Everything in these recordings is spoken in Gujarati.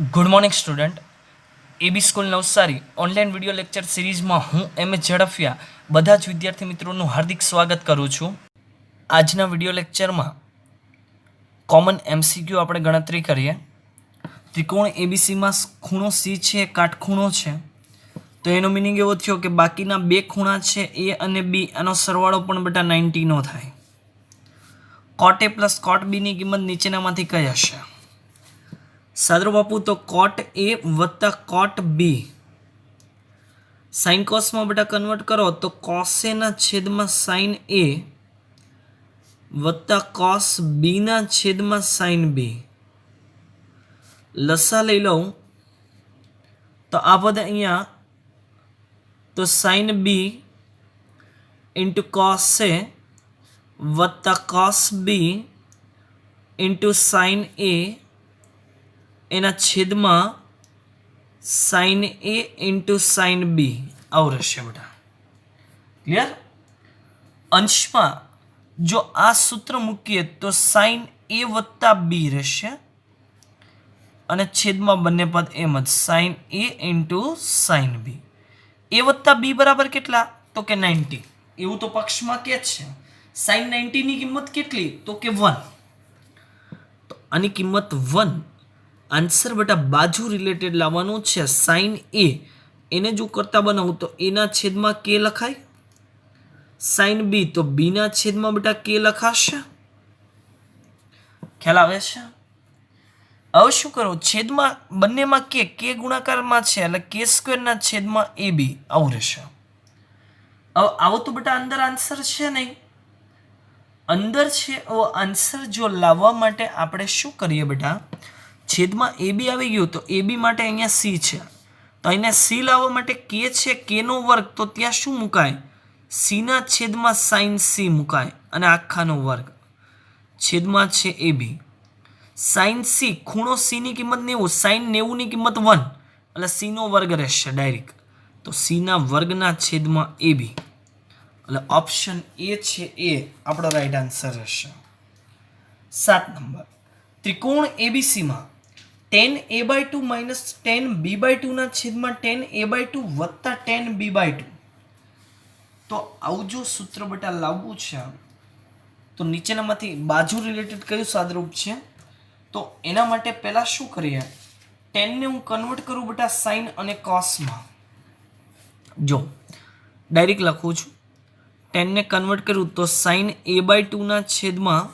Good morning student. AB school Navsari online video lecture series में हूँ एम एच झड़फिया बधा ज विद्यार्थी मित्रों हार्दिक स्वागत करूँ छूँ। आजना विडियो लेक्चर में कॉमन एमसीक्यू આપણે ગણતરી કરીએ। ત્રિકોણ એબીસી માં ખૂણો સી છે કાટખૂણો છે, તો એનો મીનિંગ એવો થયો કે બાકીના બે ખૂણા છે એ અને બી આનો સરવાળો પણ બેટા 90 નો થાય। cot a plus cot b ની કિંમત નીચેનામાંથી કઈ હશે? सादरो बापू तो कॉट ए वत्ता कॉट बी। साइन कॉस में बेटा कन्वर्ट करो तो कॉस ए ना छेद में साइन ए वत्ता कॉस बी ना छेद में साइन बी। लसा लई लो तो आ पद अहींया तो sine B into cos A वत्ता कॉस बी इंटू साइन ए एना छेद में साइन ए इंटू साइन बी आव रहेशे बेटा। क्लियर? अंश में जो आ सूत्र मूकीए तो साइन ए वत्ता बी रहेशे अने छेद में बने पद एम ज साइन ए इंटू साइन बी। ए वत्ता बी बराबर केटला? तो के 90। एवं तो पक्ष में के छे साइन 90 नी किंमत केटली? तो के 1। तो आनी किंमत 1। आंसर बेटा बाजू रिलेटेड लावानो छे। साइन ए एने जो करता बनावू तो ए ना छेद में के लखाय, साइन बी तो बी ना छेद में बेटा के लखाशे। ख्याल आवे छे? હવે શું કરો, છેદમાં બંનેમાં કે ગુણાકારમાં છે એટલે કે સ્ક્વેર ના છેદમાં એ બી આવું રહેશે। હવે આવો તો બેટા અંદર આન્સર છે નહીં, અંદર છે એવો આન્સર જો લાવવા માટે આપણે શું કરીએ બેટા, છેદમાં એ બી આવી ગયું તો એ બી માટે અહીંયા સી છે તો અહીંયા સી લાવવા માટે કે છે કે નો વર્ગ તો ત્યાં શું મુકાય? સી ના છેદમાં સાઇન સી મુકાય અને આખાનો વર્ગ છેદમાં છે એ બી। साइन सी खूणो सी नी किंमत 90, साइन 90 नी किंमत 1 એટલે सी નો વર્ગ રહેશે ડાયરેક્ટ, તો सी ના વર્ગના છેદમાં ए बी એટલે ઓપ્શન ए છે એ આપણો રાઈટ આન્સર રહેશે। 7 નંબર, ત્રિકોણ एबीसी માં tan a/2 - tan b/2 ના છેદમાં tan a/2 વત્તા tan b/2। તો આવું જો સૂત્ર બેટા લાવવું છે તો નીચેનામાંથી બાજુ રિલેટેડ કયું સાદરૂપ છે? तो एना माटे पहला शू करिए, टेन ने हूँ कन्वर्ट करूँ बेटा साइन अने कॉस में। जो डायरेक्ट लखू छू, टेन ने कन्वर्ट करूँ तो साइन a/2 ना छेद में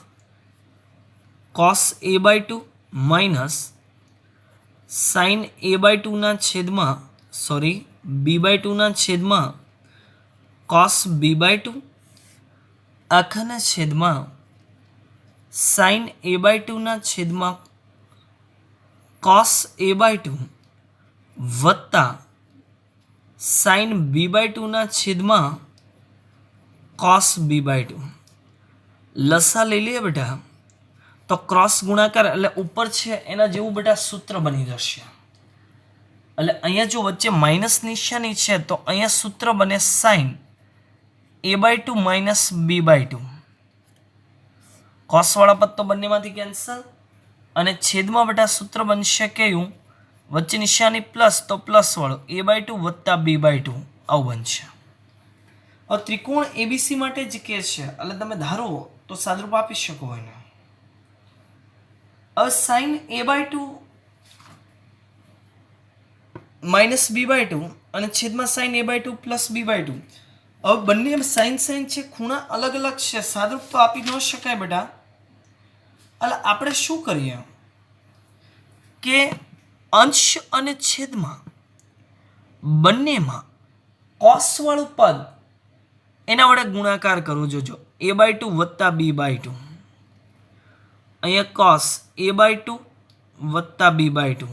cos a/2 minus sign a/2 ना छेद में सॉरी b/2 ना छेद में कॉस b/2 आखा ना छेद में साइन a/2 ना छेद में कॉस a/2 वत्ता साइन b/2 ना छेद में कॉस b/2। लसा ले लिए बेटा तो क्रॉस गुणाकार એટલે ઉપર છે એના જેવું બેટા સૂત્ર બની જશે। એટલે અહીંયા જો વચ્ચે માઈનસ નિશાની છે તો અહીંયા સૂત્ર બને સાइन a/2 માઈનસ b/2। कॉस वाला पद तो बने मांथी कैंसल अने छेद में बेटा सूत्र बनशे कयुं? वच्चे निशानी प्लस तो प्लस वाळो a/2 वत्ता b/2 आवुं बनशे। हवे त्रिकोण एबीसी माटे ज के छे એટલે તમે ધારો તો સાદરૂપ આપી શકો એને। હવે sin a/2 માઈનસ b/2 અને છેદમાં sin a/2 પ્લસ b/2। હવે બંને sin sin છે, ખૂણા અલગ અલગ છે, સાદરૂપ તો આપી ન શકાય બેટા। એટલે આપણે શું કરીએ કે અંશ અને છેદમાં બંનેમાં cos વાળું પદ એના વડે ગુણાકાર કરવો। જોજો a/2 વત્તા b/2, અહીંયા cos a/2 વત્તા b/2,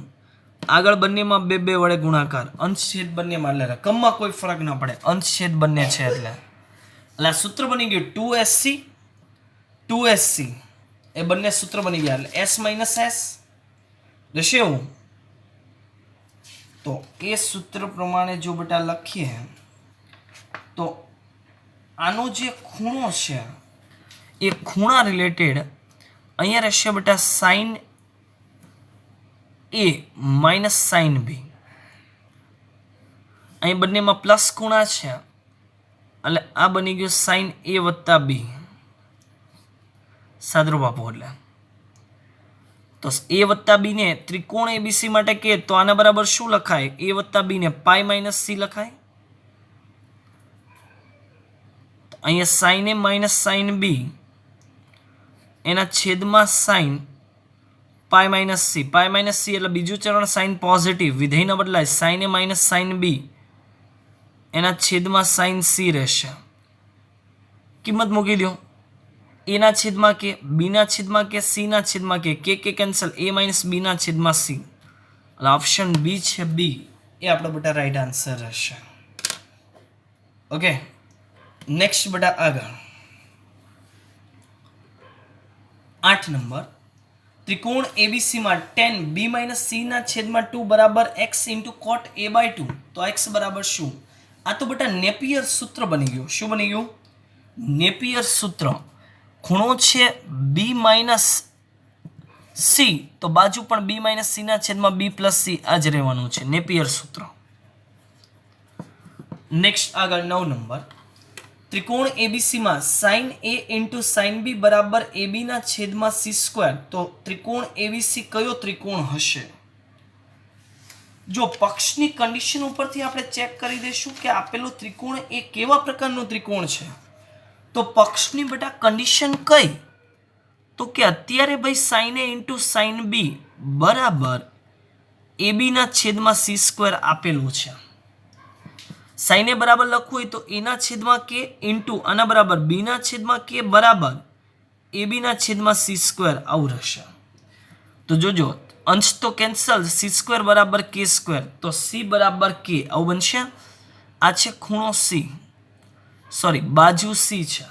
આગળ બંનેમાં બે બે વડે ગુણાકાર, અંશ છેદ બંનેમાં એટલે રકમમાં કોઈ ફરક ના પડે, અંશ છેદ બંને છે એટલે આ સૂત્ર બની ગયું 2sc 2sc એ બંને સૂત્ર બની ગયા એટલે s માઇનસ s રહેશે એવું। તો એ સૂત્ર પ્રમાણે જો બેટા લખીએ તો આનો જે ખૂણો છે એ ખૂણા રિલેટેડ અહીંયા રહેશે બેટા સાइन એ માઇનસ સાઇન બી. અહીં બંનેમાં પ્લસ ખૂણા છે એટલે આ બની ગયું સાઇન એ વત્તા બી. સાદરૂપ આપો એટલે તો એ વત્તા બી ને ત્રિકોણ એબીસી માટે કે તો આના બરાબર શું લખાય? એ વત્તા બી ને પાઈ માઇનસ સી લખાય. અહીંયા sine A minus sine B એના છેદમાં sine pi minus C. Pi minus C એટલે બીજું ચરણ સાઇન પોઝિટિવ, વિધેય ન બદલાય. Sine A minus sine B એના છેદમાં સાઇન સી રહેશે. કિંમત મૂકી દો. એના છેદમાં કે, બીના છેદમાં કે, સીના છેદમાં કે કેન્સલ. એ માઇનસ બીના છેદમાં સી એટલે ઓપ્શન બી છે બી એ આપણો બેટા રાઈટ આન્સર રહેશે. ઓકે, નેક્સ્ટ બેટા આગળ 8 નંબર. ત્રિકોણ એબીસીમાં tan b માઇનસ c ના છેદમાં 2 બરાબર x into cot a by 2. તો x બરાબર શું? આ તો બેટા નેપિયર સૂત્ર બની ગયું. શું બની ગયું? નેપિયર સૂત્ર. ખૂણો છે b માઇનસ c તો બાજુ પણ b માઇનસ c ના છેદમાં b પ્લસ c આ જ રહેવાનું છે. નેપિયર સૂત્ર. નેક્સ્ટ આગળ 9 નંબર. ત્રિકોણ એબીસીમાં sine A into sine B બરાબર એ બીના છેદમાં સી સ્ક્વેર. તો ત્રિકોણ એબીસી કયો ત્રિકોણ હશે? જો પક્ષની કન્ડિશન ઉપરથી આપણે ચેક કરી દઈશું કે આપેલો ત્રિકોણ એ કેવા પ્રકારનું ત્રિકોણ છે. તો પક્ષની બેટા કન્ડિશન કઈ? તો કે અત્યારે ભાઈ sine A into sine B બરાબર એ બીના છેદમાં સી સ્ક્વેર આપેલું છે. સાઇન એ બરાબર લખવું હોય તો એના છેદમાં કે ઇન્ટુ આના બરાબર બીના છેદમાં કે બરાબર એ બીના છેદમાં સી સ્ક્વેર આવું રહેશે. તો જોજો અંશ તો કેન્સલ. સી સ્ક્વેર બરાબર કે સ્ક્વેર તો સી બરાબર કે આવું બનશે. આ છે ખૂણો સી, સોરી બાજુ સી છે.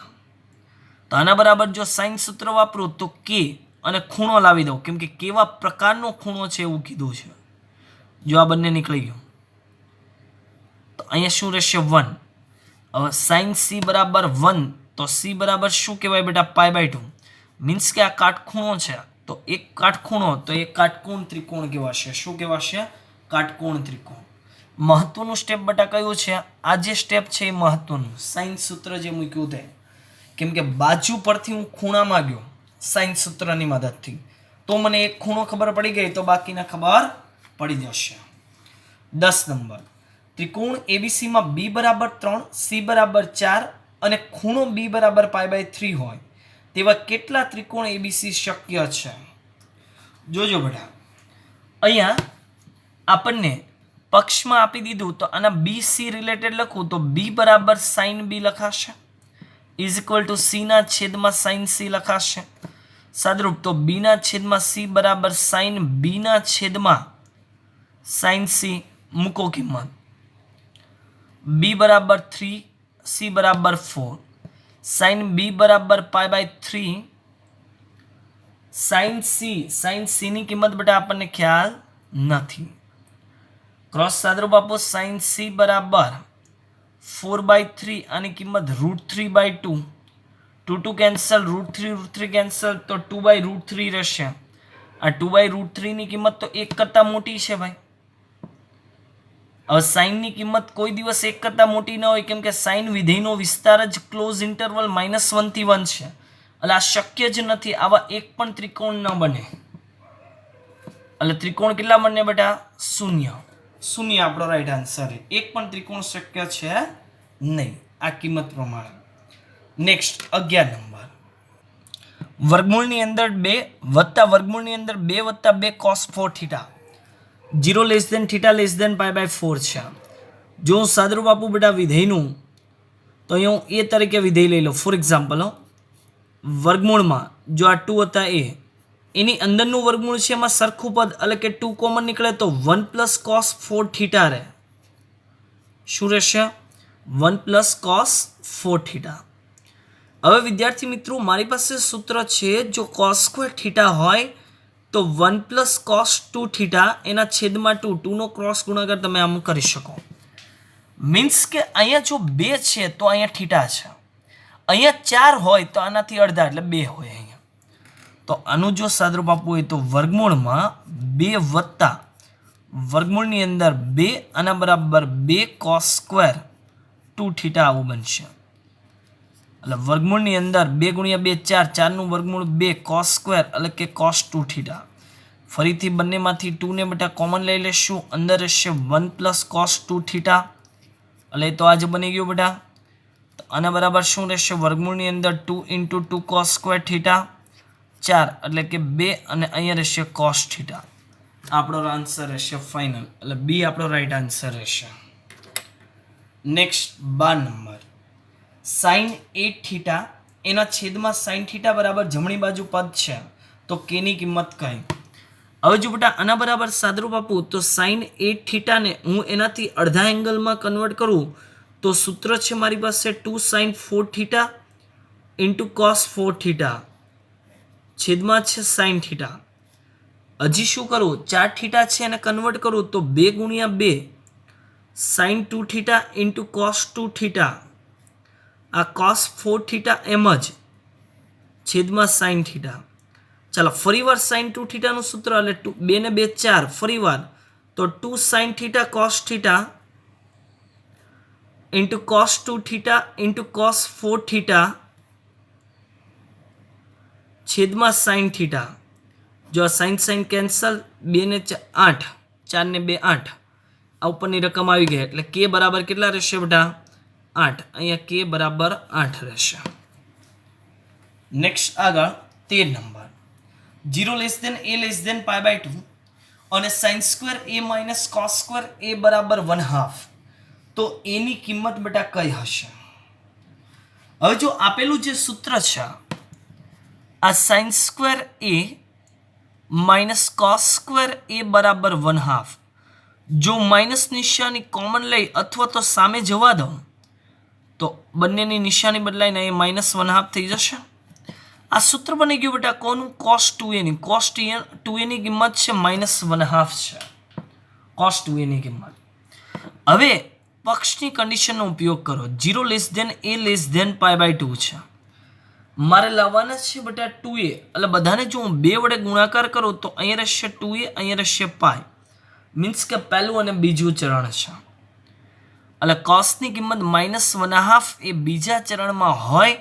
તો આના બરાબર જો સાઇન સૂત્ર વાપરું તો કે અને ખૂણો લાવી દઉં, કેમ કે કેવા પ્રકારનો ખૂણો છે એવું કીધું છે. જો આ બંને નીકળી ગયું તો અહીંયા શું રહેશે? 1. હવે સાઇન સી બરાબર 1 તો સી બરાબર શું કહેવાય બેટા? પાઈ બાય 2. મીન્સ કે આ કાટખૂણો છે તો એક કાટખૂણો તો એક કાટકોણ ત્રિકોણ કહેવાશે. શું કહેવાશે? કાટકોણ ત્રિકોણ. મહત્વનું સ્ટેપ બેટા કયું છે? આ જે સ્ટેપ છે એ મહત્વનું. સાઇન સૂત્ર જે મૂક્યું તે, કેમ કે બાજુ પરથી હું ખૂણામાં ગયો સાઇન સૂત્રની મદદથી તો મને એક ખૂણો ખબર પડી ગઈ તો બાકીના ખબર પડી જશે. 10 નંબર. ત્રિકોણ એબીસીમાં b બરાબર 3, c બરાબર 4 અને ખૂણો b બરાબર પાઈ બાય 3 હોય તેવા કેટલા ત્રિકોણ એબીસી શક્ય છે? જોજો બેટા, અહીંયા આપણને પક્ષમાં આપી દીધું તો આના બી સી રિલેટેડ લખું તો b બરાબર સાઇન બી લખાશે ઇઝ ઇક્વલ ટુ c ના છેદમાં સાઇન c લખાશે. સાદરૂપ તો b ના છેદમાં c બરાબર સાઇન b ના છેદમાં સાઇન c મૂકો કિંમત. b બરાબર 3, c બરાબર 4. સાઇન b બરાબર પાઈ બાય 3. સાઇન c ની કિંમત બેટા આપણને ખ્યાલ નથી. ક્રોસ સાદરૂપ આપો. સાઇન c બરાબર 4/3 આની કિંમત √3/2. 2 કેન્સલ, √3 કેન્સલ તો 2/√3 રહેશે. આ 2/√3 ની કિંમત તો 1 કરતાં મોટી છે ભાઈ. હવે સાઇનની કિંમત કોઈ દિવસ 1 કરતાં મોટી ન હોય, કેમ કે સાઇન વિધેયનો વિસ્તાર જ ક્લોઝ ઇન્ટરવલ -1 થી 1 છે. એટલે આ શક્ય જ નથી. આવા એક પણ ત્રિકોણ ન બને. એટલે ત્રિકોણ કેટલા બને બેટા? 0. 0 આપણો રાઈટ આન્સર. એક પણ ત્રિકોણ શક્ય છે નહીં આ કિંમત પ્રમાણે. Next 11 number. વર્ગમૂળની અંદર 2 વત્તા વર્ગમૂળની અંદર 2 વત્તા 2 cos 4 theta 0 less than theta less than pi by 4 છે. જો હું સાદરૂપ આપું બેટા વિધેયનું તો અહીં હું એ તરીકે વિધેય લઈ લઉં. ફોર એક્ઝામ્પલ વર્ગમૂળમાં જો આ 2 હતા એ એની અંદરનું વર્ગમૂળ છે એમાં સરખું પદ એટલે કે 2 કોમન નીકળે તો 1 + cos 4 થીટા રહે. શું રહેશે? 1 + cos 4 થીટા. હવે વિદ્યાર્થી મિત્રો મારી પાસે સૂત્ર છે, જો cos² થીટા હોય તો 1 + cos 2 થીટા એના છેદમાં 2 નો ક્રોસ ગુણાકાર તમે આમ કરી શકો. મીન્સ કે અહીંયા જો 2 છે તો અહીંયા થીટા છે, અહીંયા 4 હોય તો આનાથી અડધા એટલે 2 હોય અહીંયા. તો આનું જો સાદરૂપ આપવું હોય તો વર્ગમૂળમાં 2 વત્તા વર્ગમૂળની અંદર 2 આના બરાબર 2 cos સ્ક્વેર 2 થીટા આવું બનશે. એટલે વર્ગમૂળની અંદર 2 ગુણ્યા 2 4, 4નું વર્ગમૂળ 2 cos સ્ક્વેર એટલે કે cos 2 થીટા. ફરીથી બંનેમાંથી 2 ને બેટા કોમન લઈ લેશું, અંદર રહેશે 1 પ્લસ cos 2 થીટા. એટલે તો આજે બની ગયું બેટા. તો આના બરાબર શું રહેશે? વર્ગમૂળની અંદર 2 ઇન્ટુ 2 cos સ્ક્વેર થીટા 4 એટલે કે 2 અને અહીંયા રહેશે cos થીટા. આપણો આન્સર રહેશે ફાઇનલ, એટલે બી આપણો રાઈટ આન્સર રહેશે. નેક્સ્ટ 12 નંબર, સાઇન 8 થીટા એના છેદમાં સાઇન થીટા બરાબર જમણી બાજુ પદ છે તો કેની કિંમત કઈ? હવે જો બેટા આના બરાબર સાદરૂપ આપું તો સાઇન 8 થીટાને હું એનાથી અડધા એંગલમાં કન્વર્ટ કરું તો સૂત્ર છે મારી પાસે 2 sin 4 theta into cos 4 theta છેદમાં છે સાઇન થીટા. હજી શું કરું? 4 થીટા છે એને કન્વર્ટ કરું તો 2 ગુણ્યા 2 sin 2 theta into cos 2 theta, આ cos 4 થીટા એમ જ છેદમાં સાઇન થીટા. ચાલો ફરીવાર સાઇન 2 થીટાનું સૂત્ર એટલે 2 ને 2 4, ફરીવાર તો 2 sin theta cos theta into cos 2 theta into cos 4 theta છેદમાં સાઇન થીટા. જો આ સાઇન સાઇન કેન્સલ, 2 ને 8, 4 ને 2 8, આ ઉપરની રકમ આવી ગઈ એટલે કે બરાબર કેટલા રહેશે બેટા? 8. અહીંયા કે બરાબર 8 રહેશે. નેક્સ્ટ આગળ 13 number, 0 less than a less than pi by 2 અને sine square a minus cos square a બરાબર 1/2 તો એની કિંમત બેટા કઈ હશે? હવે જો આપેલું જે સૂત્ર છે આ sign square a minus cos square a બરાબર 1/2, જો માઇનસ નિશાની કોમન લઈ અથવા તો સામે જવા દઉં તો બંનેની નિશાની બદલાઈને એ માઇનસ 1/2 થઈ જશે. આ સૂત્ર બની ગયું બેટા કોનું? cos 2a ની. cos 2a ની કિંમત છે -1/2 છે cos 2a ની કિંમત. હવે પક્ષની કન્ડિશનનો ઉપયોગ કરો. 0 less than a less than pi by 2 છે, મારે લાવવાના છે બેટા 2a, એટલે બધાને જો હું 2 વડે ગુણાકાર કરું તો અહીંયા રહેશે 2a, અહીંયા રહેશે પાઈ, મીન્સ કે પહેલું અને બીજું ચરણ છે. એટલે કોસની કિંમત -1/2 એ બીજા ચરણમાં હોય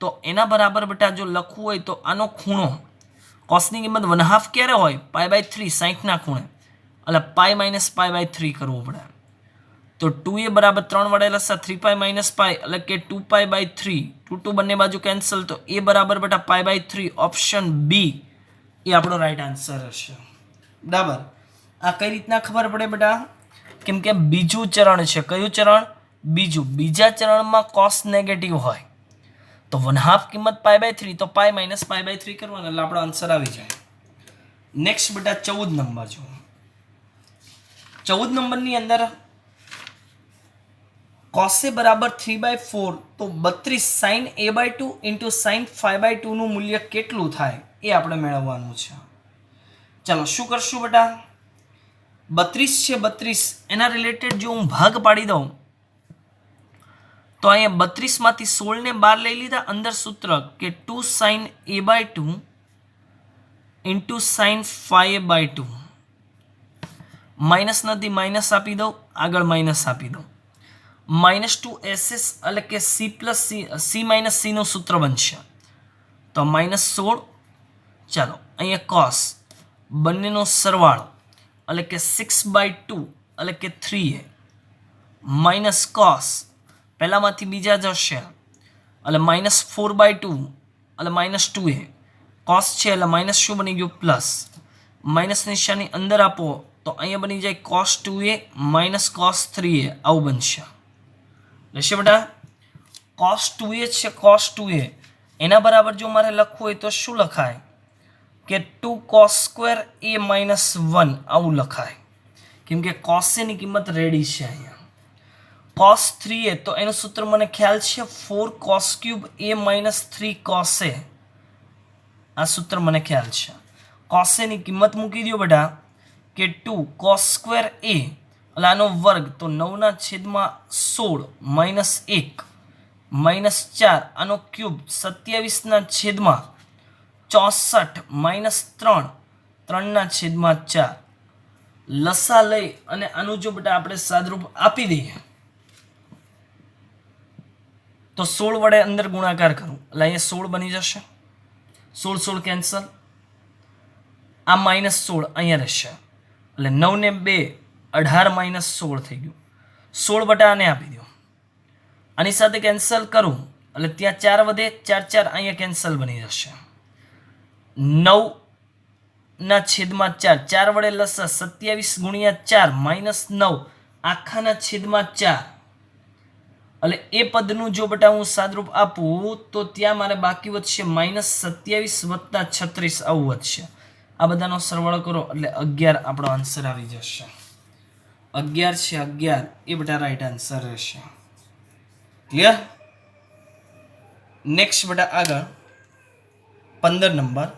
તો એના બરાબર બેટા જો લખવું હોય તો આનો ખૂણો કોસની કિંમત 1/2 ક્યારે હોય? પાઈ બાય 3, 60ના ખૂણે, એટલે પાઈ માઇનસ પાઈ બાય 3 કરવું પડે. તો 2a બરાબર 3 વડે લસા 3 પાઈ માઇનસ પાઈ એટલે કે 2 પાઈ બાય 3, 2 2 બંને બાજુ કેન્સલ, તો a બરાબર બેટા પાઈ બાય 3, ઓપ્શન બી એ આપણો રાઈટ આન્સર હશે. બરાબર. આ કઈ રીતના ખબર પડે બેટા? કેમ કે બીજું ચરણ છે. કયું ચરણ? બીજું. બીજા ચરણમાં કોસ નેગેટિવ હોય તો 1/2 કિંમત પાઈ બાય 3, તો પાઈ માઇનસ પાઈ બાય 3 કરવાના એટલે આપણો આન્સર આવી જાય. નેક્સ્ટ બેટા 14 નંબર જો. 14 નંબરની અંદર cos a બરાબર 3/4 તો 32 sin a/2 ઇન્ટુ sin 5/2 નું મૂલ્ય કેટલું થાય એ આપણે મેળવવાનું છે. ચાલો શું કરશું બેટા? 32 છે, 32 એના રિલેટેડ જો હું ભાગ પાડી દઉં તો અહીંયા 32 માંથી 16 ને 12 લઈ લીધા, અંદર સૂત્ર કે 2 sin a/2 into sin 5/2, minus નથી માઇનસ આપી દઉં, આગળ માઇનસ આપી દઉં, -2 SS એટલે કે c માઇનસ c નું સૂત્ર બનશે તો -16. ચાલો અહીંયા cos બંનેનો સરવાળો એટલે કે 6/2 એટલે કે 3a માઇનસ cos પહેલામાંથી બીજા જશે એટલે -4/2 એટલે -2a, cos છે એટલે માઇનસ શું બની ગયું? પ્લસ. માઇનસ નિશાની અંદર આપો તો અહીંયા બની જાય cos 2a minus cos 3a આવું બનશે. લેશે બેટા cos 2a છે, cos 2a એના બરાબર જો મારે લખવું હોય તો શું લખાય? કે 2 cos સ્ક્વેર a માઇનસ 1 આવું લખાય, કેમ કે cos a ની કિંમત રેડી છે અહીંયા. cos 3a તો એનું સૂત્ર મને ખ્યાલ છે 4 cos cube a minus 3 cos a, આ સૂત્ર મને ખ્યાલ છે. cos a ની કિંમત મૂકી દો બેટા કે 2 cos સ્ક્વેર a એટલે આનો વર્ગ તો 9/16 માઇનસ 1 માઇનસ 4 આનો ક્યુબ 27/2 64 માઇનસ 3 3 છેદમાં 4 લસા લઈ અને આનું જો બેટા આપણે સાદરૂપ આપી દઈએ તો 16 વડે અંદર ગુણાકાર કરું એટલે અહીંયા 16 બની જશે 16 કેન્સલ આ માઇનસ 16 અહીંયા રહેશે એટલે 9 ને 2 18 માઇનસ 16 થઈ ગયું 16 બટા આને આપી દો આની સાથે કેન્સલ કરું એટલે ત્યાં 4 વધે 4 4 અહીંયા કેન્સલ બની જશે 9 ના છેદમાં 4 4 વડે લસા 27 ગુણ્યા 4 માઇનસ 9 આખાના છેદમાં 4 એટલે એ પદનું જો બેટા હું સાદરૂપ આપું તો ત્યાં મારે બાકી વધશે માઇનસ 27 વત્તા 36 આવું વધશે આ બધાનો સરવાળો કરો એટલે 11 આપણો આન્સર આવી જશે 11 છે 11 એ બેટા રાઈટ આન્સર રહેશે ક્લિયર નેક્સ્ટ બેટા આગળ 15 number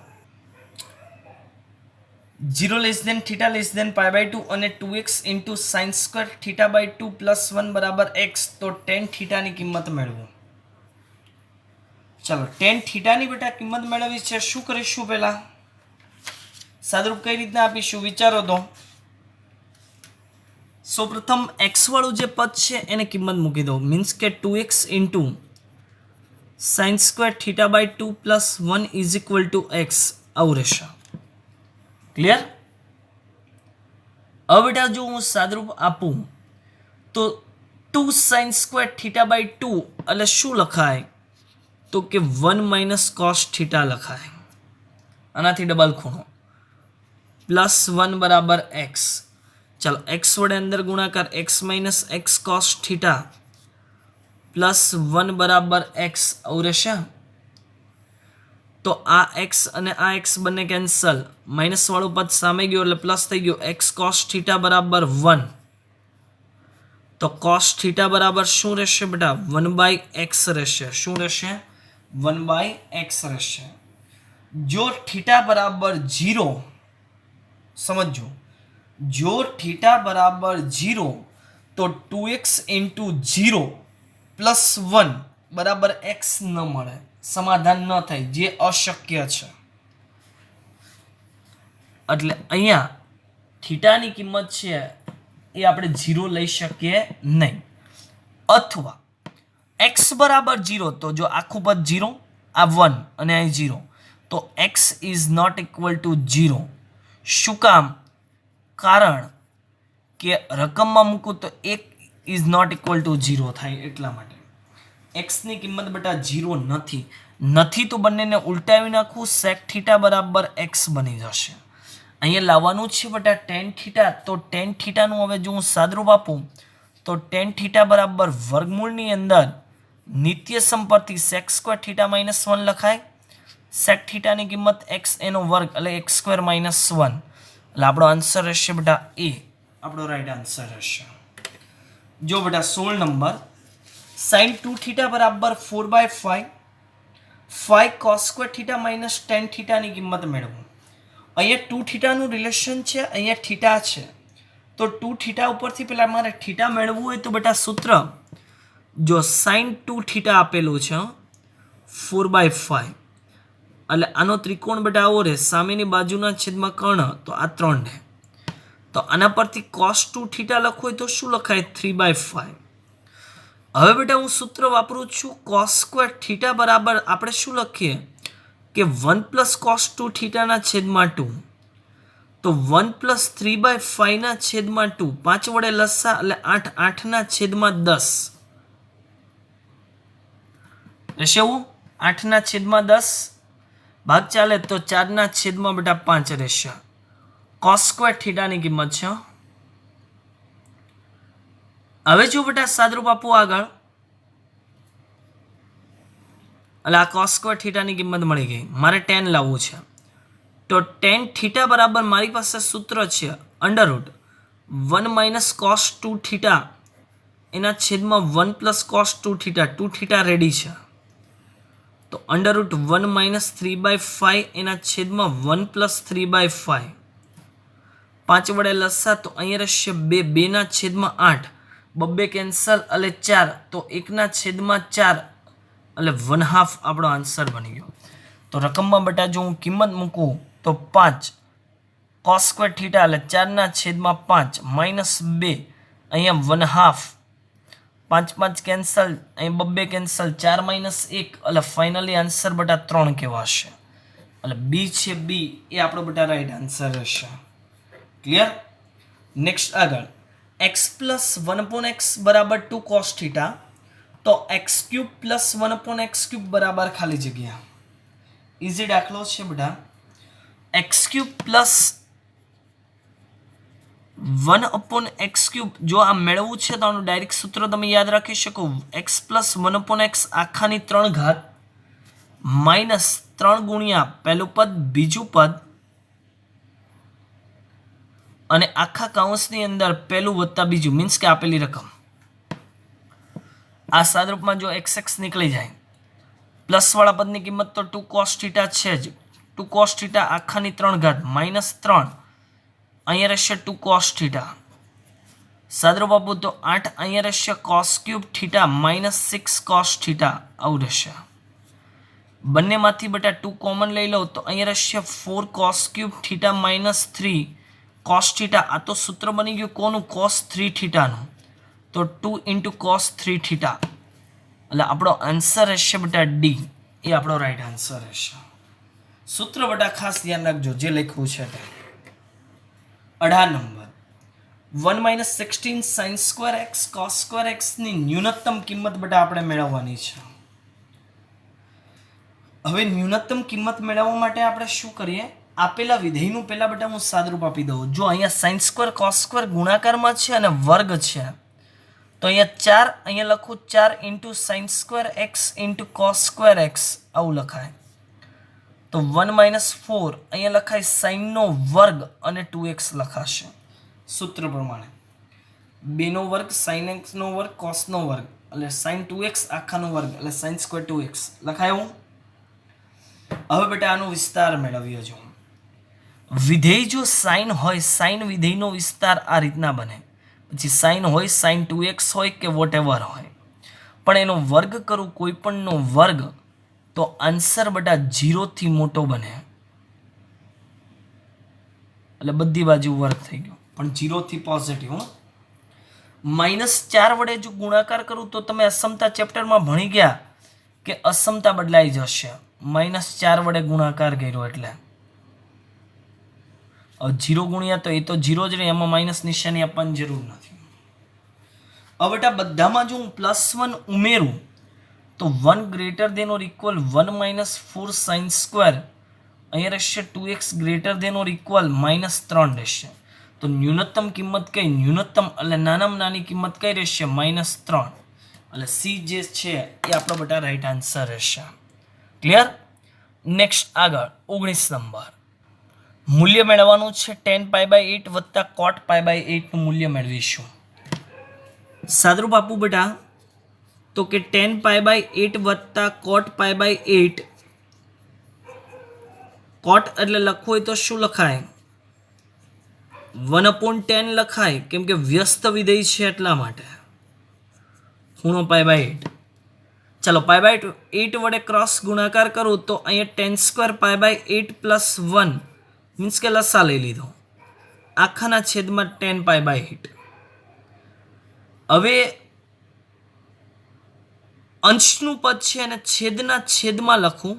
0 less than theta less than pi by 2 અને 2x into sine square theta by 2 plus 1 બરાબર x તો ટેન થીટાની કિંમત મેળવો ચાલો ટેન થીટાની બેટા કિંમત મેળવવી છે શું કરીશું પહેલા સાદરૂપ કઈ રીતના આપીશું વિચારો તો સૌપ્રથમ x વાળું જે પદ છે એને કિંમત મૂકી દો મીન્સ કે 2x into sine square theta by 2 plus 1 is equal to x આવું રહેશે ક્લિયર હવે બેટા જો હું સાદરૂપ આપું તો 2 સાઇન સ્ક્વેર થીટા બાય 2 એટલે શું લખાય તો કે 1 માઇનસ કોસ થીટા લખાય આનાથી ડબલ ખૂણો પ્લસ 1 બરાબર x ચાલો x વડે અંદર ગુણાકાર x minus x cos theta plus 1 બરાબર x આવું રહેશે તો આ x અને આ x બંને કેન્સલ માઇનસ વાળું પદ સામે ગયું એટલે પ્લસ થઈ ગયું x cos થીટા બરાબર 1 તો cos થીટા બરાબર શું રહેશે બેટા 1/x રહેશે શું રહેશે 1/x રહેશે જો થીટા બરાબર 0 સમજો જો થીટા બરાબર 0 તો 2x ઇન્ટુ 0 પ્લસ 1 બરાબર x ન મળે સમાધાન ન થાય જે અશક્ય છે એટલે અહીંયા થીટાની કિંમત છે એ આપણે 0 લઈ શકીએ નહીં અથવા x બરાબર 0 તો જો આખું પદ 0 આ 1 અને આ 0 તો x is not equal to 0 શું કામ કારણ કે રકમમાં મૂકું તો 1 ઇઝ નોટ ઇક્વલ ટુ 0 થાય એટલા માટે x ની કિંમત બેટા 0 નથી તો બંનેને ઉલટાવી નાખું sec થીટા બરાબર x બની જશે અહીંયા લાવવાનું છે બેટા tan થીટા તો tan થીટાનું હવે જો હું સાદરૂપ આપું તો tan થીટા બરાબર વર્ગમૂળની અંદર નિત્ય સંપત્તિ sec સ્ક્વેર થીટા માઇનસ 1 લખાય sec થીટાની કિંમત x એનો વર્ગ એટલે x સ્ક્વેર માઇનસ 1 એટલે આપણો આન્સર રહેશે બેટા એ આપણો રાઈટ આન્સર રહેશે જો બેટા 16 નંબર sin 2 થીટા બરાબર 4/5 5 cos square theta minus tan થીટાની કિંમત મેળવો અહીંયા 2 થીટાનું રિલેશન છે અહીંયા થીટા છે તો 2 થીટા ઉપરથી પહેલા મારે થીટા મેળવવું હોય તો બેટા સૂત્ર જો sin 2 થીટા આપેલું છે 4/5 એટલે આનો ત્રિકોણ બેટા આવો રહે સામેની બાજુના છેદમાં કર્ણ તો આ 3 રહે તો આના પરથી cos 2 થીટા લખવું હોય તો શું લખાય 3/5 હવે બેટા હું સૂત્ર વાપરું છું cos સ્ક્વેર થીટા બરાબર આપણે શું લખીએ કે 1 પ્લસ cos 2 થીટાના છેદમાં 2 તો 1 પ્લસ 3/5 ના છેદમાં 2 5 વડે લસા એટલે 8 8 ના છેદમાં 10 રહેશે એવું 8 ના છેદમાં 10 ભાગ ચાલે તો 4 ના છેદમાં બેટા 5 રહેશે cos સ્ક્વેર થીટાની કિંમત છે હવે જો બેટા સાદરૂપ આપું આગળ એટલે આ cos સ્ક્વેર થીટાની કિંમત મળી ગઈ મારે tan લાવવું છે તો tan થીટા બરાબર મારી પાસે સૂત્ર છે અંડરરૂટ 1 માઇનસ cos 2 થીટા એના છેદમાં 1 plus cos 2 theta 2 theta ready છે તો અંડરરૂટ 1 માઇનસ 3/5 એના છેદમાં 1 પ્લસ 3/5 5 વડે લસા તો અહીંયા રહેશે 2 2 ના છેદમાં 8 બબ્બે કેન્સલ એટલે 4 તો 1 ના છેદમાં 4 એટલે 1/2 આપણો આન્સર બની ગયો તો રકમમાં બેટા જો હું કિંમત મૂકું તો 5 cos સ્ક્વેર થીટા એટલે 4/5 -2 અહીંયા 1/2 5 5 કેન્સલ, અહીં 2 કેન્સલ, 4 - 1 એટલે ફાઇનલી આન્સર બેટા 3 કહેવાશે. એટલે બી છે બી એ આપણો બેટા રાઈટ આન્સર રહેશે. ક્લિયર? નેક્સ્ટ આગળ x + 1/x બરાબર 2 cos થીટા, તો x³ + 1/x³ બરાબર ખાલી જગ્યા. ઇઝી દાખલો છે બેટા. x³ + 1/x³ જો આ મેળવવું છે તો આનું ડાયરેક્ટ સૂત્ર તમે યાદ રાખી શકો. x + 1/x આખાની 3 ઘાત -3 ગુણ્યા પહેલું પદ બીજું પદ અને આખા કૌંસની અંદર પહેલું વત્તા બીજું, મીન્સ કે આપેલી રકમ. આ સાદરૂપમાં જો xx નીકળી જાય, પ્લસ વાળા પદની કિંમત તો 2 cos થીટા છે જ. 2 cos થીટા આખાની 3 ઘાત -3, અહીંયા રહેશે 2 cos થીટા. સાદરૂપ આપો તો 8, અહીંયા રહેશે cos³ થીટા -6 cos થીટા આવું રહેશે. બંનેમાંથી બેટા 2 કોમન લઈ લો તો અહીંયા રહેશે 4 cos³ થીટા -3 cos થીટા. આ તો સૂત્ર બની ગયું કોનું? cos 3 થીટાનું. તો 2 × cos 3 થીટા એટલે આપણો આન્સર રહેશે બેટા ડી. એ આપણો રાઈટ આન્સર રહેશે. સૂત્ર બેટા ખાસ ધ્યાન રાખજો જે લખ્યું છે તે. 18 number 1 - 16 sin² x cos² x ની ન્યૂનતમ કિંમત બેટા આપણે મેળવવાની છે. હવે ન્યૂનતમ કિંમત મેળવવા માટે આપણે શું કરીએ? આપેલા વિધેયનું પહેલા બેટા હું સાદરૂપ આપી દઉં. જો અહીંયા sin² cos² ગુણાકારમાં છે અને વર્ગ છે, તો અહીંયા 4 અહીંયા લખું 4 × sin² x × cos² x આવું લખાય. તો 1 - 4 અહીંયા લખાય sin નો વર્ગ અને 2x લખાશે સૂત્ર પ્રમાણે. 2 નો વર્ગ sin x નો વર્ગ cos નો વર્ગ એટલે sin 2x આખાનો વર્ગ એટલે sin² 2x લખાયું. હવે બેટા આનો વિસ્તાર મેળવીએ. જો વિધેય જો સાઇન હોય, સાઇન વિધેયનો વિસ્તાર આ રીતના બને. પછી સાઇન હોય sin 2x હોય કે વોટેવર હોય, પણ એનો વર્ગ કરું કોઈ પણનો વર્ગ તો આન્સર બેટા 0 થી મોટો બને. એટલે બધી બાજુ વર્ગ થઈ ગયો પણ 0 થી પોઝિટિવ. -4 વડે જો ગુણાકાર કરું તો તમે અસમતા ચેપ્ટરમાં ભણી ગયા કે અસમતા બદલાઈ જશે. -4 વડે ગુણાકાર કર્યો એટલે 0 ગુણ્યા તો એ તો 0 જ રહે, એમાં માઇનસ નિશાની આપવાની જરૂર નથી. હવે બેટા બધામાં જો હું +1 ઉમેરું તો 1 > ≤ 1 - 4 sin², અહીંયા રહેશે 2x > ≤ -3 રહેશે. તો ન્યૂનતમ કિંમત કઈ? ન્યૂનતમ એટલે નાનામાં નાની કિંમત કઈ રહેશે? -3. એટલે સી જે છે એ આપણો બેટા રાઈટ આન્સર રહેશે. ક્લિયર? નેક્સ્ટ આગળ 19 નંબર. મૂલ્ય મેળવવાનું છે tan π/8 વત્તા cot π/8 નું મૂલ્ય મેળવીશું. સાદરૂપ આપું બેટા તો કે tan π/8 વત્તા cot π/8. cot એટલે લખવું હોય તો શું લખાય? 1/10 લખાય, કેમ કે વ્યસ્ત વિધેય છે એટલા માટે. ખૂણો π/8. ચાલો π/8 વડે ક્રોસ ગુણાકાર કરું તો અહીંયા tan² π/8 + 1 મીન્સ કે લસા લઈ લીધો આખાના છેદમાં tan π/8. હવે અંશનું પદ છે અને છેદના છેદમાં લખું.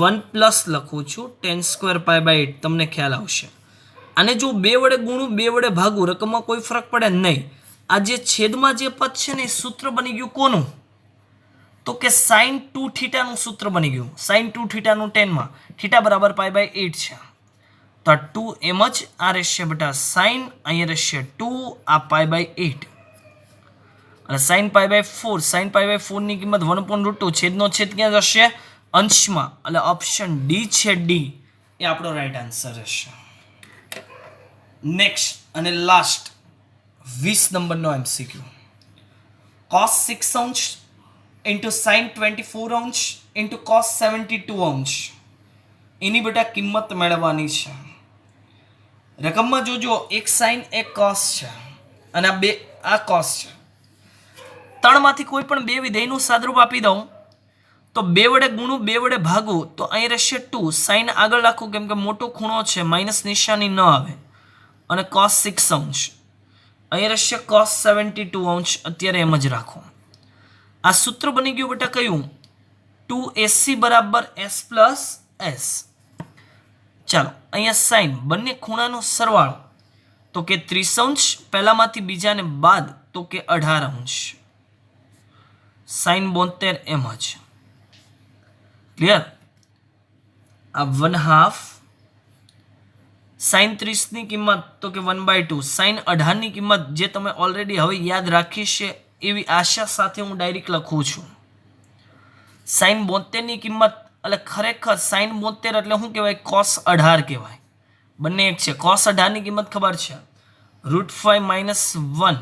+1 લખું છું tan² π/8 તમને ખ્યાલ આવશે. અને જો 2 વડે ગુણું 2 વડે ભાગું રકમમાં કોઈ ફરક પડે નહીં. આ જે છેદમાં જે પદ છે ને એ સૂત્ર બની ગયું કોનું? તો કે sin 2 થીટાનું સૂત્ર બની ગયું. sin 2 થીટાનું 10 માં થીટા બરાબર π/8 છે. તો 2 એમ જ આ રહેશે બેટા sin, અહીંયા રહેશે 2 આ π/8 અને sin π/4. sin π/4 ની કિંમત 1/2. છેદનો છેદ ક્યાં જશે? અંશમાં. એટલે ઓપ્શન ડી છે ડી એ આપણો રાઈટ આન્સર રહેશે. નેક્સ્ટ અને લાસ્ટ 20 નંબરનો MCQ. cos 6 અંશ into sin 24 અંશ into cos 72 અંશ એની બેટા કિંમત મેળવવાની છે. રકમમાં જોજો એક sin એક cos છે અને આ cos છે. ત્રણમાંથી કોઈ પણ બે વિધેયનું સાદરૂપ આપી દઉં તો 2 વડે ગુણું 2 વડે ભાગું તો અહીં રહેશે 2, સાઇન આગળ રાખું કેમ કે મોટો ખૂણો છે, માઇનસ નિશાની ન આવે, અને cos 6 અંશ, અહીં રહેશે cos 72 અંશ, અત્યારે એમ જ રાખો. આ સૂત્ર બની ગયું બેટા કયું? 2ac બરાબર s પ્લસ s. ચાલો અહીંયા સાઇન બંને ખૂણાનો સરવાળો તો કે 30 અંશ, પહેલામાંથી બીજાને બાદ તો કે 18 અંશ, સાઇન 72 એમ જ. ક્લિયર? આ 1/2 સાઇન 30 ની કિંમત તો કે 1/2, સાઇન 18 ની કિંમત જે તમે ઓલરેડી હવે યાદ રાખી છે એવી આશા સાથે હું ડાયરેક્ટ લખું છું. સાઇન 72 ની કિંમત એટલે ખરેખર સાઇન 72 એટલે શું કહેવાય? cos 18 કહેવાય. બંને એક છે. cos 18 ની કિંમત ખબર છે, √5 - 1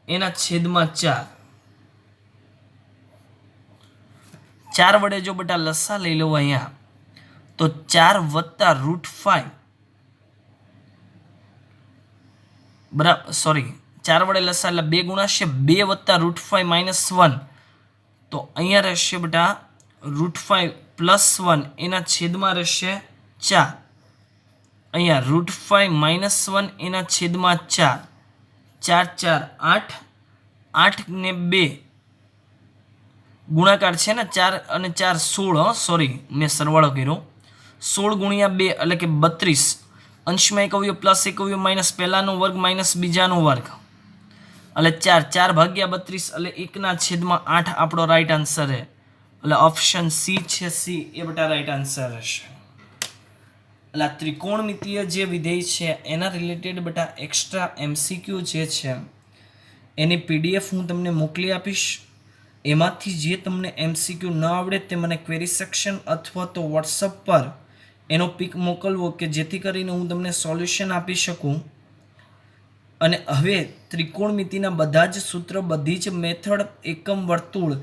એના છેદમાં 4. 4 વડે જો બેટા લસા લઈ લો અહીંયા તો 4 વત્તા √5 બરાબર, સોરી 4 વડે લસા એટલે 2 ગુણાશે, 2 વત્તા √5 - 1 તો અહીંયા રહેશે બેટા √5 + 1 એના છેદમાં રહેશે 4. અહીંયા √5 - 1 એના છેદમાં 4, 4 4 8, 8 ને 2 ગુણાકાર છે ને, 4 અને 4 16, સોરી મેં સરવાળો કર્યો, 16 ગુણ્યા 2 એટલે કે 32, અંશમાં એક અવયવ પ્લસ એક અવયવ માઇનસ પહેલાનો વર્ગ માઇનસ બીજાનો વર્ગ એટલે 4, 4 ભાગ્યા 32 એટલે 1 ના છેદમાં 8 આપણો રાઈટ આન્સર છે. એટલે ઓપ્શન સી છે, સી એ બેટા રાઈટ આન્સર હશે. એટલે આ ત્રિકોણમિતિય જે વિધેય છે એના રિલેટેડ બેટા એક્સ્ટ્રા MCQ જે છે એની PDF હું તમને મોકલી આપીશ. એમાંથી જે તમને MCQ ન આવડે તે મને ક્વેરી સેક્શન અથવા તો વોટ્સઅપ પર એનો પિક મોકલવો કે જેથી કરીને હું તમને સોલ્યુશન આપી શકું. અને હવે ત્રિકોણમિતિના બધા જ સૂત્ર, બધી જ મેથડ, એકમ વર્તુળ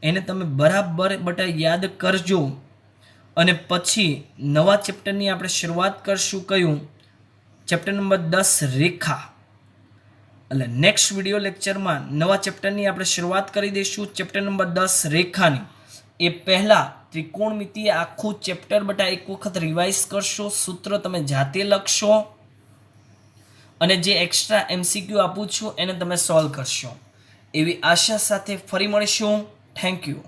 એને તમે બરાબર બેટા યાદ કરજો. અને પછી નવા ચેપ્ટરની આપણે શરૂઆત કરશું. કયું? ચેપ્ટર નંબર 10 રેખા. એટલે નેક્સ્ટ વિડીયો લેક્ચરમાં નવા ચેપ્ટરની આપણે શરૂઆત કરી દઈશું, ચેપ્ટર નંબર 10 રેખાની. એ પહેલાં ત્રિકોણમિતિએ આખું ચેપ્ટર બેટા એક વખત રિવાઇઝ કરશો, સૂત્ર તમે જાતે લખશો અને જે એક્સ્ટ્રા MCQ આપું છું એને તમે સોલ્વ કરશો. એવી આશા સાથે ફરી મળીશું. Thank you.